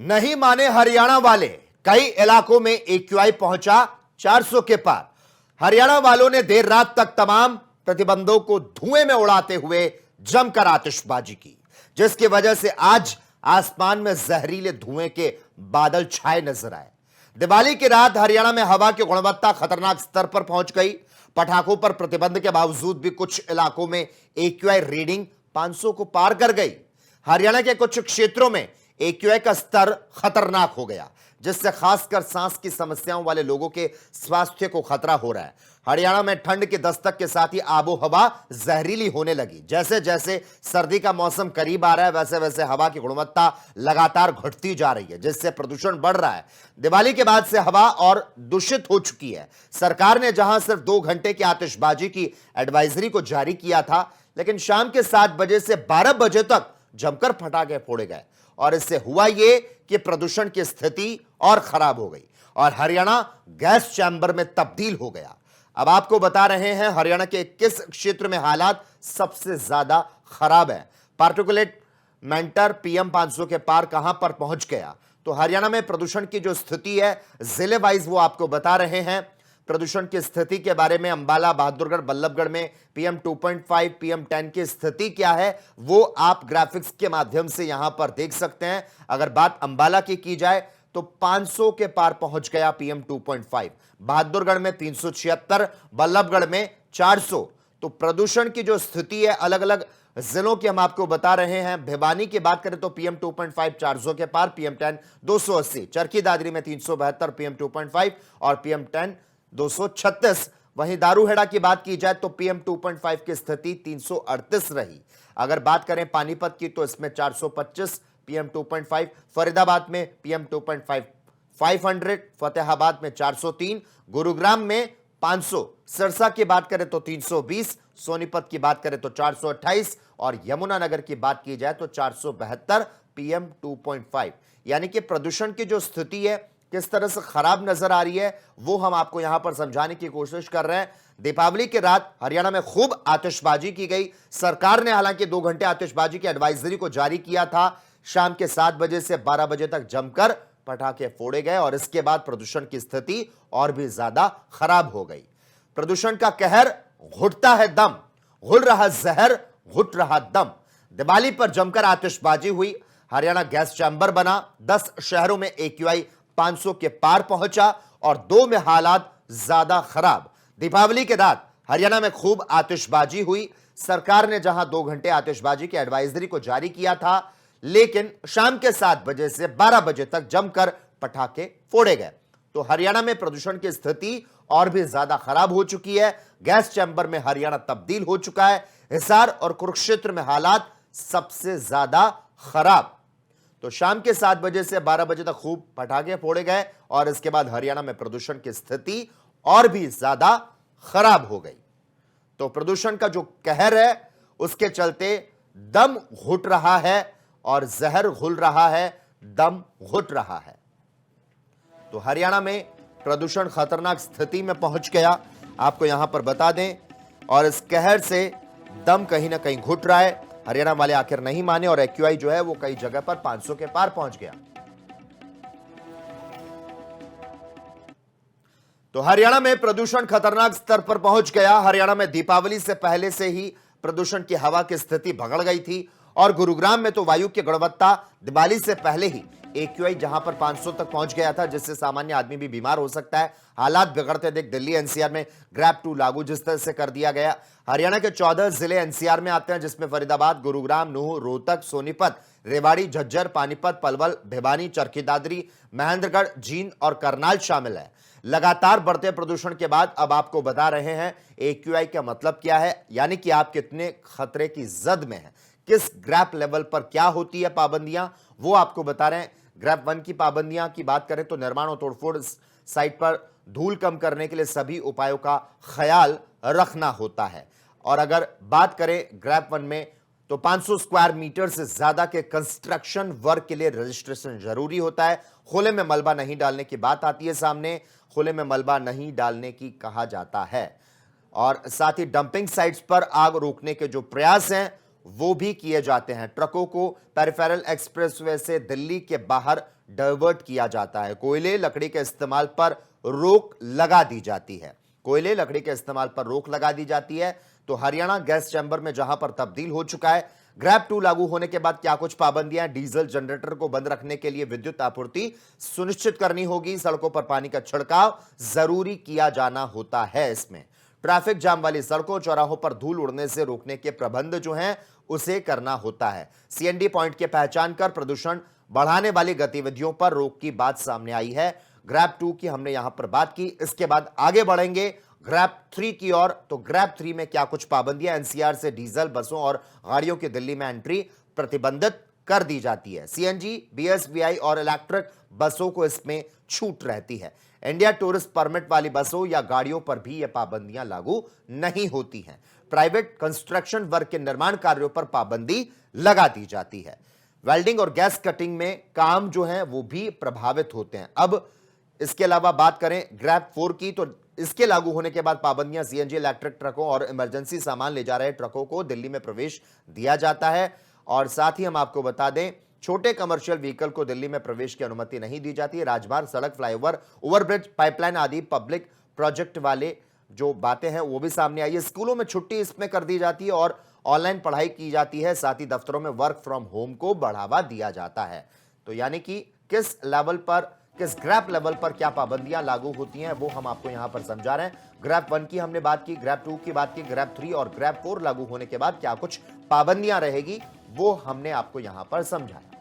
नहीं माने हरियाणा वाले, कई इलाकों में एक्यूआई पहुंचा 400 के पार। हरियाणा वालों ने देर रात तक तमाम प्रतिबंधों को धुएं में उड़ाते हुए जमकर आतिशबाजी की, जिसकी वजह से आज आसमान में जहरीले धुएं के बादल छाए नजर आए। दिवाली की रात हरियाणा में हवा की गुणवत्ता खतरनाक स्तर पर पहुंच गई। पटाखों पर प्रतिबंध के बावजूद भी कुछ इलाकों में एक्यूआई रीडिंग 500 को पार कर गई। हरियाणा के कुछ क्षेत्रों में एक्यूआई का स्तर खतरनाक हो गया, जिससे खासकर सांस की समस्याओं वाले लोगों के स्वास्थ्य को खतरा हो रहा है। हरियाणा में ठंड की दस्तक के साथ ही आबो हवा जहरीली होने लगी। जैसे जैसे सर्दी का मौसम करीब आ रहा है, वैसे वैसे हवा की गुणवत्ता लगातार घटती जा रही है, जिससे प्रदूषण बढ़ रहा है। दिवाली के बाद से हवा और दूषित हो चुकी है। सरकार ने जहां सिर्फ 2 घंटे की आतिशबाजी की एडवाइजरी को जारी किया था, लेकिन शाम के 7 बजे से 12 बजे तक जमकर पटाखे फोड़े गए और इससे हुआ यह कि प्रदूषण की स्थिति और खराब हो गई और हरियाणा गैस चैम्बर में तब्दील हो गया। अब आपको बता रहे हैं हरियाणा के किस क्षेत्र में हालात सबसे ज्यादा खराब है। पार्टिकुलेट मैटर पीएम 500 के पार कहां पर पहुंच गया, तो हरियाणा में प्रदूषण की जो स्थिति है जिले वाइज वो आपको बता रहे हैं। प्रदूषण की स्थिति के बारे में अंबाला, बहादुरगढ़, बल्लभगढ़ में पीएम 2.5, पीएम 10 की स्थिति क्या है वो आप ग्राफिक्स के माध्यम से यहां पर देख सकते हैं। अगर बात अंबाला की जाए तो 500 के पार पहुंच गया पीएम 2.5, बहादुरगढ़ में 376, बल्लभगढ़ में 400। तो प्रदूषण की जो स्थिति है अलग अलग जिलों की हम आपको बता रहे हैं। भिवानी की बात करें तो पीएम 2.5 400 के पार, पीएम 10 280, चरखी दादरी में 372 पीएम 2.5 और पीएम 10 236। वहीं दारूहेड़ा की बात की जाए तो पीएम 2.5 की स्थिति 338 रही। अगर बात करें पानीपत की तो इसमें 425 पीएम 2.5, फरीदाबाद में पीएम 2.5 500, फतेहाबाद में 403, गुरुग्राम में 500, सिरसा की बात करें तो 320, सोनीपत की बात करें तो 428 और यमुनानगर की बात की जाए तो 472 पीएम 2.5। यानी कि प्रदूषण की जो स्थिति है किस तरह से खराब नजर आ रही है वो हम आपको यहां पर समझाने की कोशिश कर रहे हैं। दीपावली की रात हरियाणा में खूब आतिशबाजी की गई। सरकार ने हालांकि 2 घंटे आतिशबाजी की एडवाइजरी को जारी किया था। शाम के 7 बजे से 12 बजे तक जमकर पटाखे फोड़े गए और इसके बाद प्रदूषण की स्थिति और भी ज्यादा खराब हो गई। प्रदूषण का कहर घुटता है दम, घुल रहा जहर, घुट रहा दम। दिवाली पर जमकर आतिशबाजी हुई। हरियाणा गैस चैम्बर बना। 10 शहरों में एक्यूआई 500 के पार पहुंचा और 2 में हालात ज्यादा खराब। दीपावली के रात हरियाणा में खूब आतिशबाजी हुई। सरकार ने जहां 2 घंटे आतिशबाजी की एडवाइजरी को जारी किया था, लेकिन शाम के 7 बजे से 12 बजे तक जमकर पटाखे फोड़े गए। तो हरियाणा में प्रदूषण की स्थिति और भी ज्यादा खराब हो चुकी है। गैस चैम्बर में हरियाणा तब्दील हो चुका है। हिसार और कुरुक्षेत्र में हालात सबसे ज्यादा खराब। तो शाम के 7 बजे से 12 बजे तक खूब पटाखे फोड़े गए और इसके बाद हरियाणा में प्रदूषण की स्थिति और भी ज्यादा खराब हो गई। तो प्रदूषण का जो कहर है उसके चलते दम घुट रहा है और जहर घुल रहा है, दम घुट रहा है। तो हरियाणा में प्रदूषण खतरनाक स्थिति में पहुंच गया, आपको यहां पर बता दें। और इस कहर से दम कहीं ना कहीं घुट रहा है। हरियाणा वाले आखिर नहीं माने और एक्यूआई जो है वो कई जगह पर 500 के पार पहुंच गया। तो हरियाणा में प्रदूषण खतरनाक स्तर पर पहुंच गया। हरियाणा में दीपावली से पहले से ही प्रदूषण की हवा की स्थिति भगड़ गई थी और गुरुग्राम में तो वायु की गुणवत्ता दिवाली से पहले ही एक्यूआई जहां पर 500 तक पहुंच गया था, जिससे सामान्य आदमी भी बीमार हो सकता है। हालात बिगड़ते देख दिल्ली एनसीआर में ग्रैब 2 लागू जिस तरह से कर दिया गया। हरियाणा के 14 जिले एनसीआर में आते हैं, जिसमें फरीदाबाद, गुरुग्राम, नूह, रोहतक, सोनीपत, रेवाड़ी, झज्जर, पानीपत, पलवल, भिवानी, चरखी दादरी, महेंद्रगढ़, जींद और करनाल शामिल है। लगातार बढ़ते प्रदूषण के बाद अब आपको बता रहे हैं एक्यूआई का मतलब क्या है, यानी कि आप कितने खतरे की जद में हैं। किस ग्रैप लेवल पर क्या होती है पाबंदियां वो आपको बता रहे हैं। ग्रैप 1 की पाबंदियां की बात करें तो निर्माण और तोड़फोड़ साइट पर धूल कम करने के लिए सभी उपायों का ख्याल रखना होता है। और अगर बात करें ग्रैप 1 में तो 500 स्क्वायर मीटर से ज्यादा के कंस्ट्रक्शन वर्क के लिए रजिस्ट्रेशन जरूरी होता है। खुले में मलबा नहीं डालने की बात आती है सामने, खुले में मलबा नहीं डालने की कहा जाता है। और साथ ही डंपिंग साइट्स पर आग रोकने के जो प्रयास हैं वो भी किए जाते हैं। ट्रकों को पेरिफेरल एक्सप्रेसवे से दिल्ली के बाहर डाइवर्ट किया जाता है। कोयले लकड़ी के इस्तेमाल पर रोक लगा दी जाती है। कोयले लकड़ी के इस्तेमाल पर रोक लगा दी जाती है। तो हरियाणा गैस चैम्बर में जहां पर तब्दील हो चुका है। ग्रैब 2 लागू होने के बाद क्या कुछ पाबंदियां? डीजल जनरेटर को बंद रखने के लिए विद्युत आपूर्ति सुनिश्चित करनी होगी। सड़कों पर पानी का छिड़काव जरूरी किया जाना होता है। इसमें ट्रैफिक जाम वाली सड़कों चौराहों पर धूल उड़ने से रोकने के प्रबंध जो हैं उसे करना होता है। सीएनडी पॉइंट की पहचान कर प्रदूषण बढ़ाने वाली गतिविधियों पर रोक की बात सामने आई है। ग्रैब 2 की हमने यहां पर बात की। इसके बाद आगे बढ़ेंगे ग्रैब 3 की ओर। तो ग्रैब 3 में क्या कुछ पाबंदियां? एनसीआर से डीजल बसों और गाड़ियों की दिल्ली में एंट्री प्रतिबंधित कर दी जाती है। सीएनजी, बीएसवीआई और इलेक्ट्रिक बसों को इसमें छूट रहती है। इंडिया टूरिस्ट परमिट वाली बसों या गाड़ियों पर भी ये पाबंदियां लागू नहीं होती हैं। प्राइवेट कंस्ट्रक्शन वर्क के निर्माण कार्यों पर पाबंदी लगा दी जाती है। वेल्डिंग और गैस कटिंग में काम जो है वो भी प्रभावित होते हैं। अब इसके अलावा बात करें ग्रैब 4 की, तो इसके लागू होने के बाद पाबंदियां सीएनजी, इलेक्ट्रिक ट्रकों और इमरजेंसी सामान ले जा रहे ट्रकों को दिल्ली में प्रवेश दिया जाता है। और साथ ही हम आपको बता दें, छोटे कमर्शियल व्हीकल को दिल्ली में प्रवेश की अनुमति नहीं दी जाती है। राजमार्ग, सड़क, फ्लाईओवर, ओवरब्रिज, पाइपलाइन आदि पब्लिक प्रोजेक्ट वाले जो बातें हैं वो भी सामने आई है। स्कूलों में छुट्टी इसमें कर दी जाती है और ऑनलाइन पढ़ाई की जाती है। साथ ही दफ्तरों में वर्क फ्रॉम होम को बढ़ावा दिया जाता है। तो यानी कि किस लेवल पर, किस ग्रैब लेवल पर क्या पाबंदियां लागू होती हैं वो हम आपको यहां पर समझा रहे हैं। ग्रैब 1 की हमने बात की, ग्रैब 2 की बात की, ग्रैब 3 और ग्रैब 4 लागू होने के बाद क्या कुछ पाबंदियां रहेगी वो हमने आपको यहां पर समझाया।